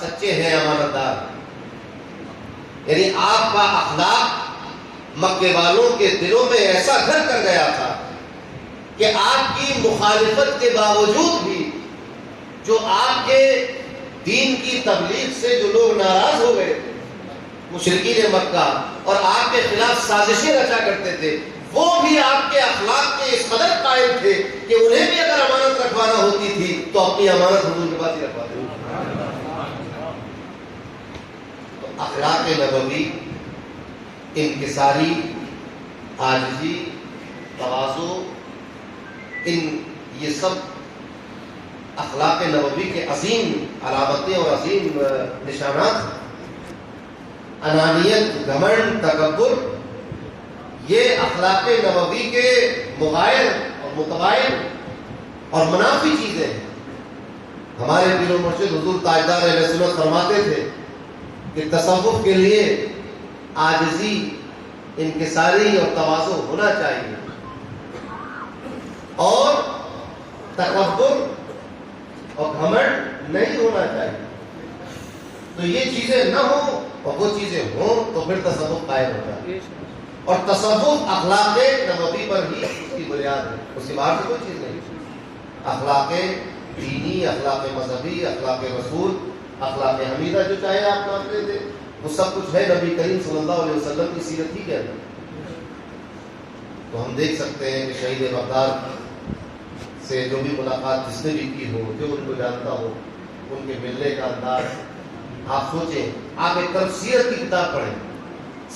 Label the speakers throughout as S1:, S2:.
S1: سچے ہیں، امانت دار ہیں. یعنی آپ کا اخلاق مکے والوں کے دلوں میں ایسا گھر کر گیا تھا کہ آپ کی مخالفت کے باوجود بھی جو آپ کے دین کی تبلیغ سے جو لوگ ناراض ہو گئے تھے، مشرکین مکہ، اور آپ کے خلاف سازشیں رچا کرتے تھے، وہ بھی آپ کے اخلاق کے اس قدر قائم تھے کہ انہیں بھی اگر امانت رکھوانا ہوتی تھی تو اپنی امانت حضور کے پاس ہی رکھواتے تھے. تو اخلاق نبوی، انکساری، عاجزی، تواضع، یہ سب اخلاق نبوی کے عظیم علامتیں اور عظیم نشانات ہیں. انانیت، گھمنڈ، تکبر، یہ اخلاق نبوی کے مغایر اور متباین اور منافی چیزیں ہیں. ہمارے پیر و مرشد حضور تاجدار اہل سنت فرماتے تھے کہ تصوف کے لیے عاجزی، انکساری اور تواضع ہونا چاہیے، اور تکبر اور گھمنڈ نہیں ہونا چاہیے. تو یہ چیزیں نہ ہوں اور وہ چیزیں ہوں تو پھر تصوف قائم ہوتا ہے. اور تصوف اخلاق نبوی پر ہی اس کی بنیاد ہے، اس کے باہر سے کوئی چیز نہیں. اخلاق دینی، اخلاق مذہبی، اخلاق رسول، اخلاق حمیدہ جو چاہے آپ مانتے تھے، وہ سب کچھ ہے نبی کریم صلی اللہ علیہ وسلم کی سیرت ہی کے اندر. تو ہم دیکھ سکتے ہیں کہ شہید بغداد سے جو بھی ملاقات جس نے بھی کی ہو، جو ان کو جانتا ہو، ان کے ملنے کا انداز، آپ سوچیں، آپ ایک طرف سیرت کی کتاب پڑھیں،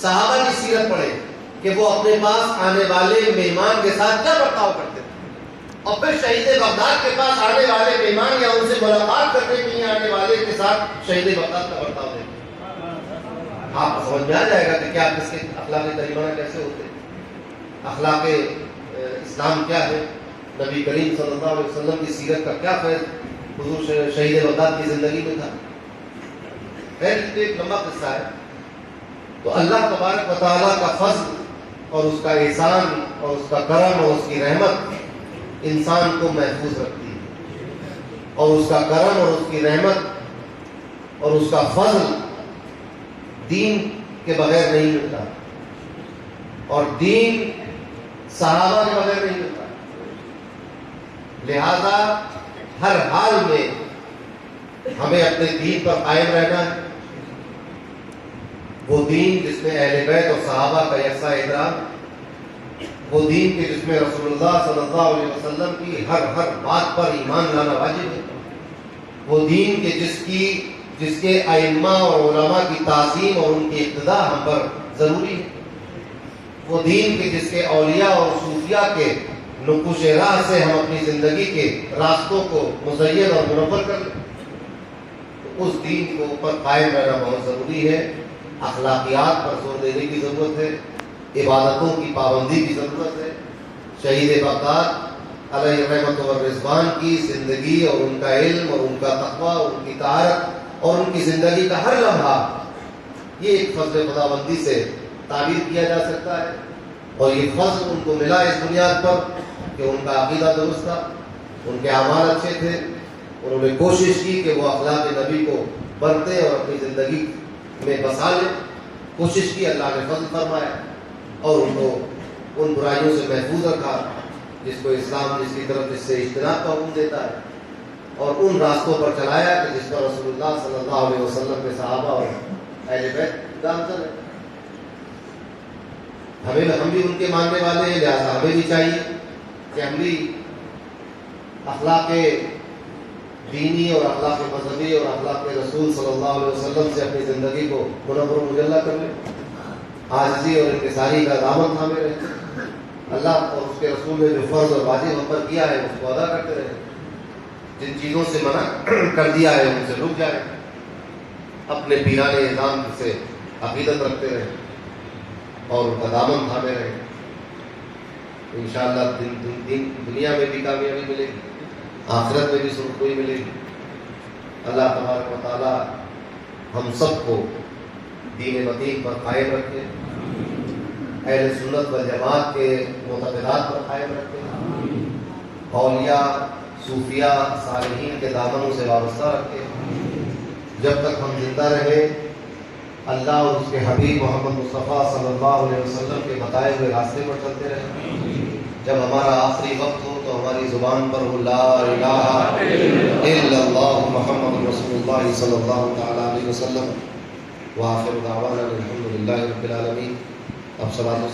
S1: صحابہ کی سیرت پڑھیں کہ وہ اپنے پاس آنے والے مہمان کے ساتھ کیا برتاؤ کرتے تھے، اور پھر شہید بغداد کے پاس آنے والے مہمان یا ان سے ملاقات کرنے کے لیے آنے والے کے ساتھ شہید بغداد کا برتاؤ دیکھیں. آپ کو سمجھ میں آ جائے گا کہ کیا کس کے اخلاق کریمانہ کیسے ہوتے ہیں، اخلاق اسلام کیا ہے، نبی کریم صلی اللہ علیہ وسلم کی سیرت کا کیا فیض حضور شہید بغداد کی زندگی میں تھا. خیر، یہ ایک لمبا قصہ ہے. تو اللہ تبارک و تعالیٰ کا فضل اور اس کا احسان اور اس کا کرم اور اس کی رحمت انسان کو محفوظ رکھتی ہے، اور اس کا کرم اور اس کی رحمت اور اس کا فضل دین کے بغیر نہیں ملتا، اور دین صحابہ کے بغیر نہیں ملتا. لہذا ہر حال میں ہمیں اپنے دین پر قائم رہنا ہے، وہ دین جس میں اہل بیت اور صحابہ کا یکساں احترام، وہ دین کے جس میں رسول اللہ صلی اللہ علیہ وسلم کی ہر بات پر ایمان لانا واجب ہے، وہ دین کے جس کے ائمہ اور علماء کی تعظیم اور ان کی اقتداء ہم پر ضروری ہے، وہ دین کے جس کے اولیاء اور صوفیاء کے نقوش راہ سے ہم اپنی زندگی کے راستوں کو مزین اور منور کر لیں. تو اس دین کے اوپر قائم رہنا بہت ضروری ہے. اخلاقیات پر زور دینے کی ضرورت ہے، عبادتوں کی پابندی کی ضرورت ہے. شہید بغداد علیہ رحمت و رضوان کی زندگی اور ان کا علم اور ان کا تقویٰ اور ان کی طہارت اور ان کی زندگی کا ہر لمحہ یہ ایک فضل خداوندی سے تعبیر کیا جا سکتا ہے. اور یہ فضل ان کو ملا اس بنیاد پر کہ ان کا عقیدہ درست تھا، ان کے اعمال اچھے تھے، انہوں نے کوشش کی کہ وہ اخلاق نبی کو برتے اور اپنی زندگی میں بسا لیں. کوشش کی، اللہ نے فضل فرمایا اور ان کو ان برائیوں سے محفوظ رکھا جس کو اسلام جس کی طرف جس سے اجتناب کا حکم دیتا ہے، اور ان راستوں پر چلایا کہ جس پر رسول اللہ صلی اللہ علیہ وسلم کے صحابہ اور اہل بیت گامزن ہیں. ہم بھی ان کے ماننے والے ہیں، لہٰذا ہمیں بھی چاہیے کہ ہم بھی اخلاق دینی اور اخلاق مذہبی اور اخلاق رسول صلی اللہ علیہ وسلم سے اپنی زندگی کو منور و مجلہ کر لیں، عاجزی اور انکساری کا دامن تھامے رہیں، اللہ اور اس کے رسول نے جو فرض اور واجب ہم پر کیا ہے اس کو ادا کرتے رہیں، جن چیزوں سے منع کر دیا ہے ان سے رک جائیں، اپنے پیران نظام سے عقیدت رکھتے رہیں اور ان کا دامن تھامے رہیں. انشاءاللہ دنیا میں بھی کامیابی ملے گی، آخرت میں بھی سرخروئی ملے گی. اللہ تبارک و تعالی ہم سب کو دین متین پر قائم رکھے، اہل سنت والجماعت کے معتقدات پر قائم رکھے، اولیاء، صوفیاء، صالحین کے دامنوں سے وابستہ رکھے، جب تک ہم زندہ رہے اللہ اور اس کے حبیب محمد مصطفیٰ صلی اللہ علیہ وسلم کے بتائے ہوئے راستے پر چلتے رہے. جب ہمارا آخری وقت ہو تو ہماری زبان پر ہو لا الہ الا اللہ محمد رسول اللہ صلی اللہ تعالیٰ علیہ وسلم. وآخر دعوانا الحمد للہ رب العالمین. اب صلاۃ